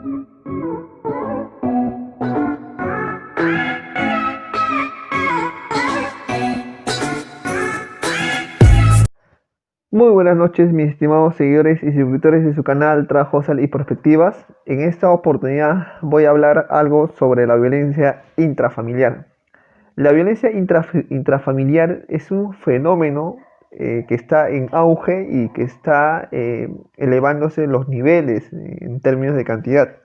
Muy buenas noches, mis estimados seguidores y suscriptores de su canal Trajosal y Perspectivas. En esta oportunidad voy a hablar algo sobre la violencia intrafamiliar. La violencia intrafamiliar es un fenómeno que está en auge y que está elevándose los niveles en términos de cantidad.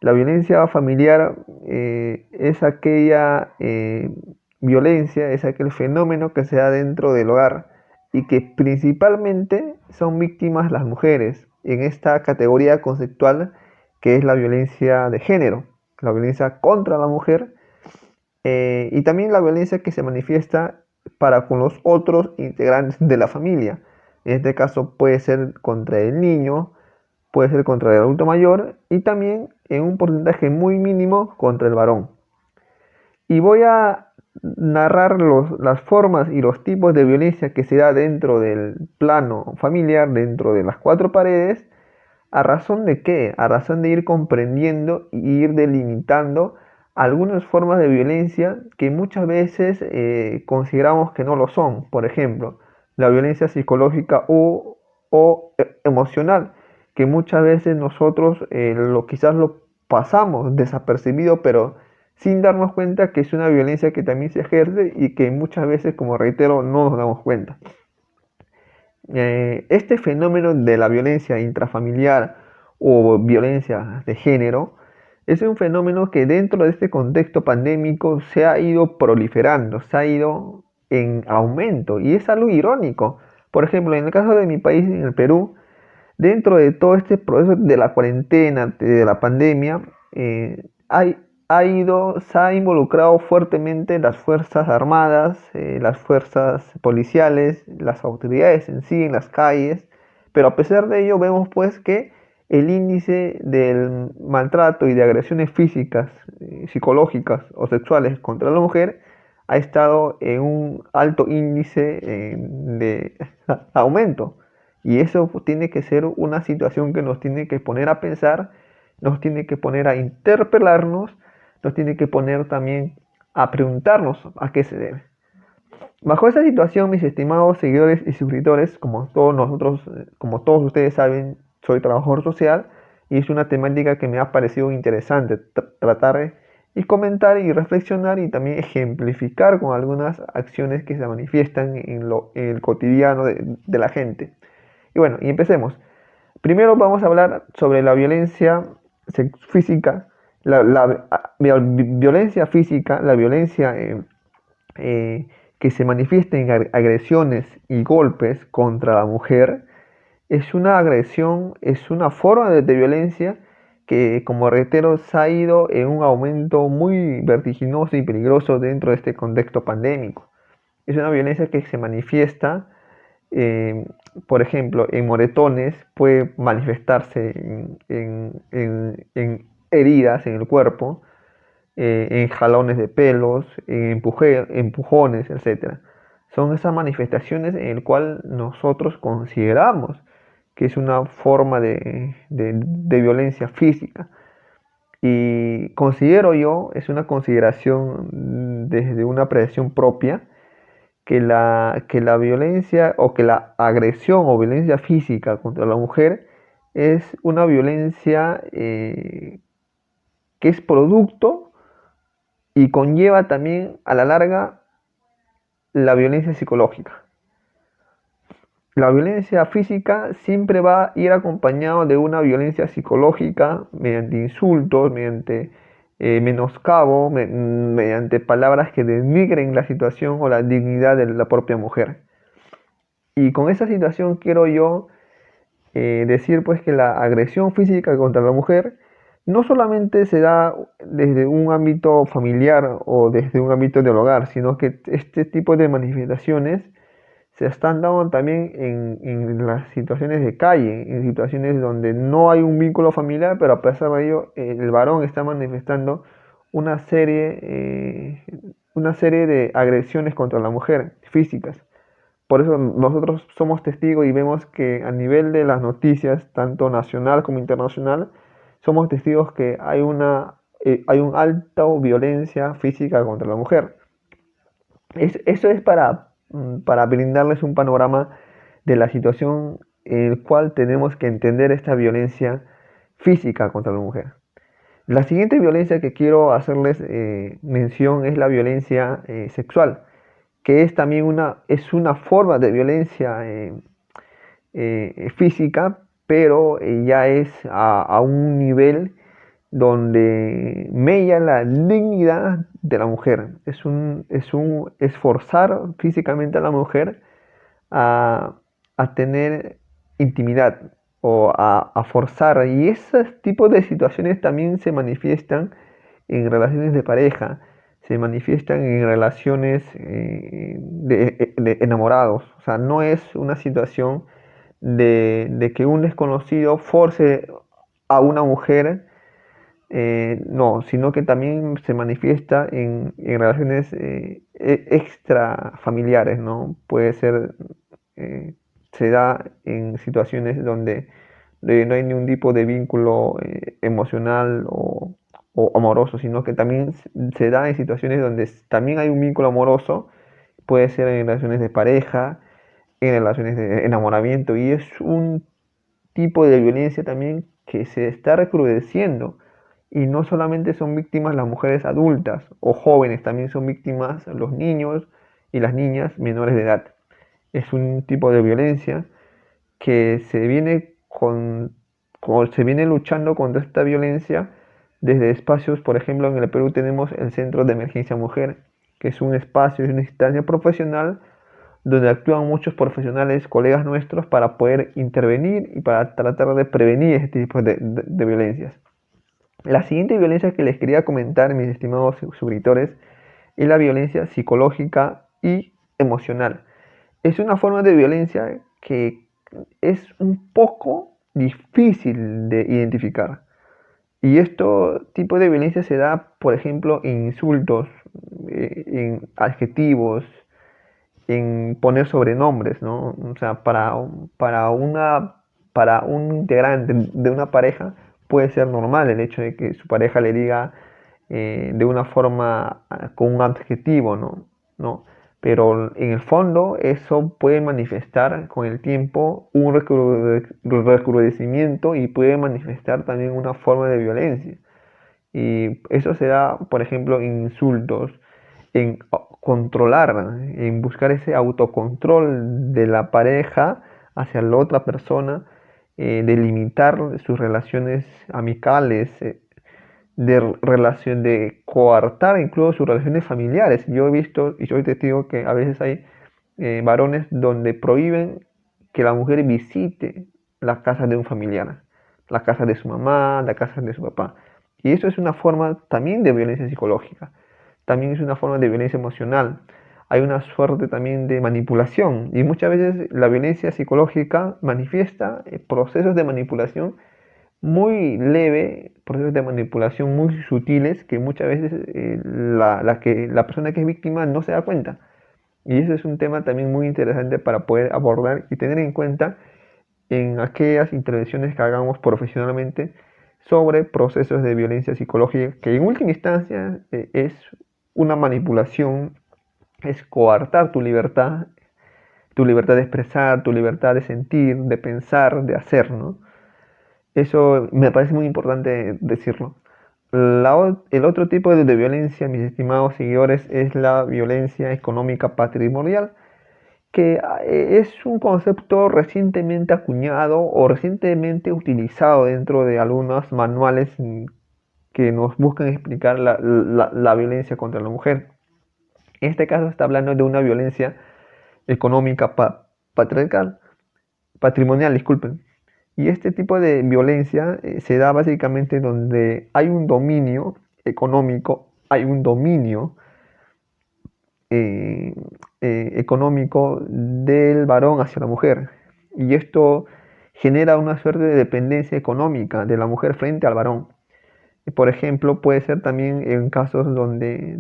La violencia familiar es aquella violencia, es aquel fenómeno que se da dentro del hogar y que principalmente son víctimas las mujeres en esta categoría conceptual que es la violencia de género, la violencia contra la mujer y también la violencia que se manifiesta para con los otros integrantes de la familia. En este caso puede ser contra el niño, puede ser contra el adulto mayor y también en un porcentaje muy mínimo contra el varón. Y voy a narrar las formas y los tipos de violencia que se da dentro del plano familiar, dentro de las cuatro paredes. ¿A razón de qué? A razón de ir comprendiendo y ir delimitando algunas formas de violencia que muchas veces consideramos que no lo son. Por ejemplo, la violencia psicológica o emocional, que muchas veces nosotros quizás lo pasamos desapercibido, pero sin darnos cuenta que es una violencia que también se ejerce y que muchas veces, como reitero, no nos damos cuenta. Este fenómeno de la violencia intrafamiliar o violencia de género es un fenómeno que dentro de este contexto pandémico se ha ido proliferando, se ha ido en aumento y es algo irónico. Por ejemplo, en el caso de mi país, en el Perú, dentro de todo este proceso de la cuarentena, de la pandemia, se ha involucrado fuertemente las Fuerzas Armadas, las fuerzas policiales, las autoridades en sí en las calles, pero a pesar de ello vemos pues que el índice del maltrato y de agresiones físicas, psicológicas o sexuales contra la mujer ha estado en un alto índice de aumento. Y eso tiene que ser una situación que nos tiene que poner a pensar, nos tiene que poner a interpelarnos, nos tiene que poner también a preguntarnos a qué se debe. Bajo esta situación, mis estimados seguidores y suscriptores, como todos nosotros, como todos ustedes saben, soy trabajador social y es una temática que me ha parecido interesante tratar y comentar y reflexionar y también ejemplificar con algunas acciones que se manifiestan en el cotidiano de la gente. Y bueno, y empecemos. Primero vamos a hablar sobre la violencia física, violencia física, la violencia que se manifiesta en agresiones y golpes contra la mujer. Es una agresión, es una forma de violencia que, como reitero, se ha ido en un aumento muy vertiginoso y peligroso dentro de este contexto pandémico. Es una violencia que se manifiesta eh, por ejemplo, en moretones puede manifestarse en heridas en el cuerpo, en jalones de pelos, en empujones, etc. Son esas manifestaciones en las cuales nosotros consideramos que es una forma de violencia física. Y considero yo, es una consideración desde una apreciación propia, que la violencia o que la agresión o violencia física contra la mujer es una violencia que es producto y conlleva también a la larga la violencia psicológica. La violencia física siempre va a ir acompañado de una violencia psicológica mediante insultos, mediante menoscabo, mediante palabras que denigren la situación o la dignidad de la propia mujer. Y con esa situación quiero yo decir pues que la agresión física contra la mujer no solamente se da desde un ámbito familiar o desde un ámbito del hogar, sino que este tipo de manifestaciones se están dando también en las situaciones de calle, en situaciones donde no hay un vínculo familiar, pero a pesar de ello el varón está manifestando una serie de agresiones contra la mujer físicas. Por eso nosotros somos testigos y vemos que a nivel de las noticias, tanto nacional como internacional, somos testigos que hay un alto violencia física contra la mujer. Eso es para brindarles un panorama de la situación en el cual tenemos que entender esta violencia física contra la mujer. La siguiente violencia que quiero hacerles mención es la violencia sexual, que es también es una forma de violencia física, pero ya es a un nivel donde mella la dignidad de la mujer. Es forzar físicamente a la mujer a, a tener intimidad o a forzar. Y esos tipos de situaciones también se manifiestan en relaciones de pareja, se manifiestan en relaciones de enamorados. O sea, no es una situación de que un desconocido force a una mujer, no, sino que también se manifiesta en relaciones extrafamiliares, ¿no? Puede ser, eh, se da en situaciones donde no hay ningún tipo de vínculo emocional o amoroso, sino que también se da en situaciones donde también hay un vínculo amoroso, puede ser en relaciones de pareja, en relaciones de enamoramiento, y es un tipo de violencia también que se está recrudeciendo. Y no solamente son víctimas las mujeres adultas o jóvenes, también son víctimas los niños y las niñas menores de edad. Es un tipo de violencia que se viene luchando contra esta violencia desde espacios. Por ejemplo, en el Perú tenemos el Centro de Emergencia Mujer, que es un espacio y una instancia profesional donde actúan muchos profesionales, colegas nuestros, para poder intervenir y para tratar de prevenir este tipo de violencias. La siguiente violencia que les quería comentar, mis estimados suscriptores, es la violencia psicológica y emocional. Es una forma de violencia que es un poco difícil de identificar. Y este tipo de violencia se da, por ejemplo, en insultos, en adjetivos, en poner sobrenombres, ¿no? O sea, para un integrante de una pareja puede ser normal el hecho de que su pareja le diga de una forma con un adjetivo, ¿no? ¿No? Pero en el fondo eso puede manifestar con el tiempo un recrudecimiento y puede manifestar también una forma de violencia. Y eso se da, por ejemplo, en insultos, en controlar, en buscar ese autocontrol de la pareja hacia la otra persona, de limitar sus relaciones amicales, de coartar incluso sus relaciones familiares. Yo he visto y soy testigo que a veces hay varones donde prohíben que la mujer visite la casa de un familiar, la casa de su mamá, la casa de su papá. Y eso es una forma también de violencia psicológica, también es una forma de violencia emocional. Hay una suerte también de manipulación y muchas veces la violencia psicológica manifiesta procesos de manipulación muy leve, procesos de manipulación muy sutiles que muchas veces la persona que es víctima no se da cuenta. Y eso es un tema también muy interesante para poder abordar y tener en cuenta en aquellas intervenciones que hagamos profesionalmente sobre procesos de violencia psicológica, que en última instancia es una manipulación, es coartar tu libertad de expresar, tu libertad de sentir, de pensar, de hacer, ¿no? Eso me parece muy importante decirlo. El otro tipo de violencia, mis estimados seguidores, es la violencia económica patrimonial, que es un concepto recientemente acuñado o recientemente utilizado dentro de algunos manuales que nos buscan explicar la violencia contra la mujer. En este caso está hablando de una violencia económica patriarcal, patrimonial, disculpen. Y este tipo de violencia se da básicamente donde hay un dominio económico, hay un dominio eh, económico del varón hacia la mujer. Y esto genera una suerte de dependencia económica de la mujer frente al varón. Por ejemplo, puede ser también en casos donde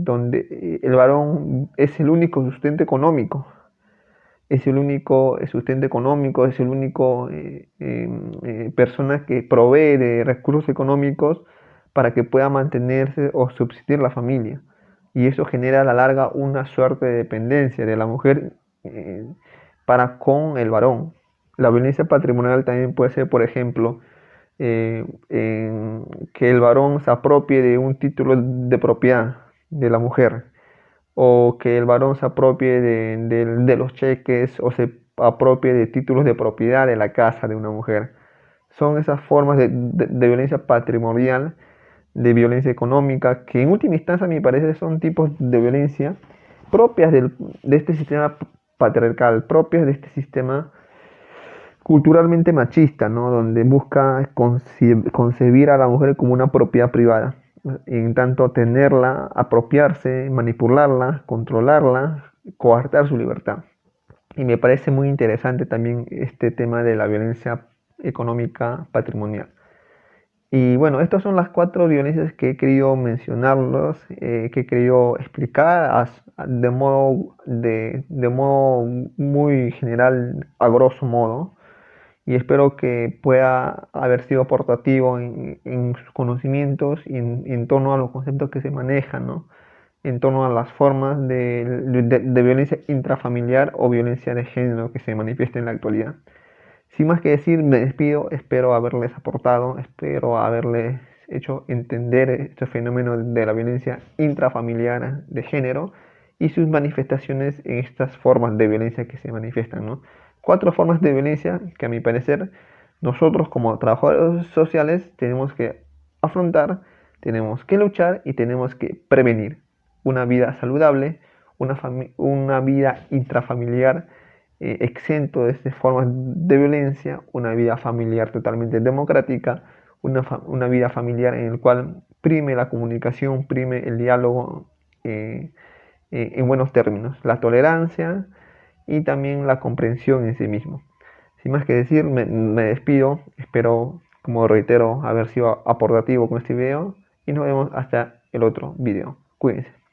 el varón es el único sustento económico. es el único sustento económico, es el único persona que provee de recursos económicos para que pueda mantenerse o subsistir la familia. Y eso genera a la larga una suerte de dependencia de la mujer para con el varón. La violencia patrimonial también puede ser, por ejemplo, que el varón se apropie de un título de propiedad de la mujer, o que el varón se apropie de los cheques o se apropie de títulos de propiedad de la casa de una mujer. Son esas formas de violencia patrimonial, de violencia económica, que en última instancia, a mi parecer, son tipos de violencia propias de este sistema patriarcal, propias de este sistema culturalmente machista, ¿no? Donde busca concebir a la mujer como una propiedad privada. En tanto, tenerla, apropiarse, manipularla, controlarla, coartar su libertad. Y me parece muy interesante también este tema de la violencia económica patrimonial. Y bueno, estas son las cuatro violencias que he querido mencionarlos, que he querido explicar de modo muy general, a grosso modo, y espero que pueda haber sido aportativo en sus conocimientos y en torno a los conceptos que se manejan, ¿no? En torno a las formas de violencia intrafamiliar o violencia de género que se manifiesta en la actualidad. Sin más que decir, me despido, espero haberles aportado, espero haberles hecho entender este fenómeno de la violencia intrafamiliar de género y sus manifestaciones en estas formas de violencia que se manifiestan, ¿no? Cuatro formas de violencia que a mi parecer nosotros como trabajadores sociales tenemos que afrontar, tenemos que luchar y tenemos que prevenir una vida saludable, una vida intrafamiliar exento de estas formas de violencia, una vida familiar totalmente democrática, una vida familiar en la cual prime la comunicación, prime el diálogo en buenos términos, la tolerancia y también la comprensión en sí mismo. Sin más que decir, me despido, espero, como reitero, haber sido aportativo con este video y nos vemos hasta el otro video. Cuídense.